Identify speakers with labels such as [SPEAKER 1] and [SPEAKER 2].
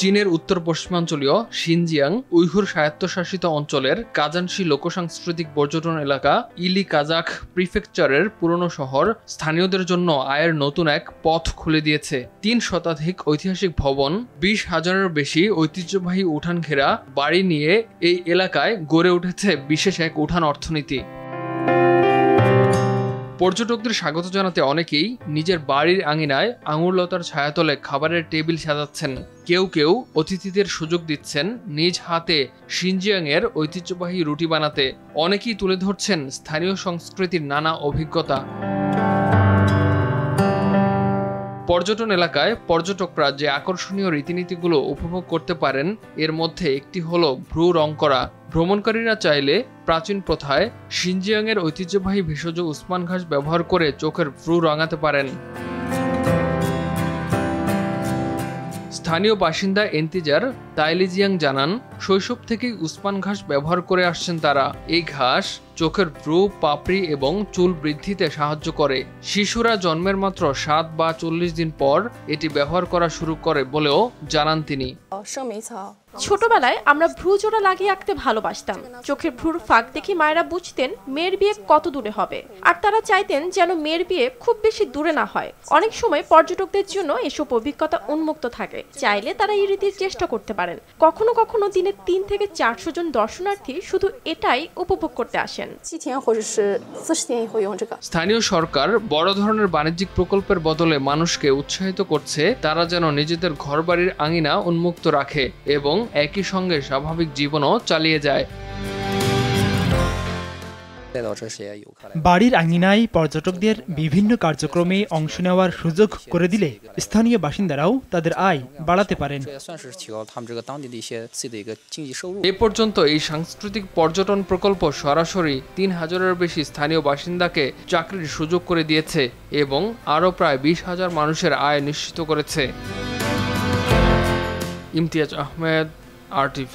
[SPEAKER 1] চীনের উত্তর পশ্চিমাঞ্চলীয় Xinjiang Uyghur স্বায়ত্তশাসিত অঞ্চলের কাজানশি লোকসাংস্কৃতিক পর্যটন এলাকা ইলি কাজাখ প্রিফেকচারের পুরনো শহর স্থানীয়দের জন্য আয়ের নতুন এক পথ খুলে দিয়েছে। ৩ শতাধিক ঐতিহাসিক ভবন, ২০,০০০-এর বেশি ঐতিহ্যবাহী উঠান ঘেরা বাড়ি নিয়ে এই এলাকায় গড়ে উঠেছে বিশেষ এক উঠান অর্থনীতি। পর্যটকদের স্বাগত জানাতে অনেকেই নিজের বাড়ির আঙিনায় আঙুরলতার ছায়াতলে খাবারের টেবিল সাজাচ্ছেন। কেউ কেউ অতিথিদের সুযোগ দিচ্ছেন নিজ হাতে শিনজিয়াংয়ের ঐতিহ্যবাহী রুটি বানাতে। অনেকেই তুলে ধরছেন স্থানীয় সংস্কৃতির নানা অভিজ্ঞতা। পর্যটন এলাকায় পর্যটকরা যে আকর্ষণীয় রীতিনীতিগুলো উপভোগ করতে পারেন এর মধ্যে একটি হলো ভ্রু রং করা। ভ্রমণকারীরা চাইলে প্রাচীন প্রথায় শিনজিয়াংয়ের ঐতিহ্যবাহী ভেষজ উসমান ঘাস ব্যবহার করে চোখের ভ্রু রাঙাতে পারেন। স্থানীয় বাসিন্দা এন্তিজার তাইলিজিয়াং জানান, শৈশব থেকেই উসমান ঘাস ব্যবহার করে আসছেন তারা। এই ঘাস চোখের ভ্রু, পাপড়ি এবং চুল বৃদ্ধিতে সাহায্য করে। শিশুরা জন্মের মাত্র ৭ বা ৪০ দিন পর এটি ব্যবহার করা শুরু করে বলেও জানান তিনি।
[SPEAKER 2] ছোটবেলায় আমরা ভ্রু জোড়া লাগিয়ে আঁকতে ভালোবাসতাম। চোখের ভ্রুর ফাঁক দেখে মায়েরা বুঝতেন মেয়ের বিয়ে কত দূরে হবে, আর তারা চাইতেন যেন মেয়ের বিয়ে খুব বেশি দূরে না হয়। অনেক সময় পর্যটকদের জন্য এসব অভিজ্ঞতা উন্মুক্ত থাকে, চাইলে তারা এই রীতির চেষ্টা করতে পারেন। কখনো কখনো দিনে ৩ থেকে ৪০০ জন দর্শনার্থী শুধু এটাই উপভোগ করতে আসেন।
[SPEAKER 1] স্থানীয় সরকার বড় ধরনের বাণিজ্যিক প্রকল্পের বদলে মানুষকে উৎসাহিত করছে তারা যেন নিজেদের ঘরবাড়ির আঙিনা উন্মুক্ত রাখে এবং একই সঙ্গে স্বাভাবিক জীবনও চালিয়ে যায়।
[SPEAKER 3] বাড়ির আঙিনায় পর্যটকদের বিভিন্ন কার্যক্রমে অংশ নেওয়ার সুযোগ করে দিলে স্থানীয় বাসিন্দারাও তাদের আয় বাড়াতে পারেন।
[SPEAKER 1] এ পর্যন্ত এই সাংস্কৃতিক পর্যটন প্রকল্প সরাসরি ৩,০০০-এর বেশি স্থানীয় বাসিন্দাকে চাকরির সুযোগ করে দিয়েছে এবং আরও প্রায় ২০,০০০ মানুষের আয় নিশ্চিত করেছে। ইমতিয়াজ আহমেদ, RTV।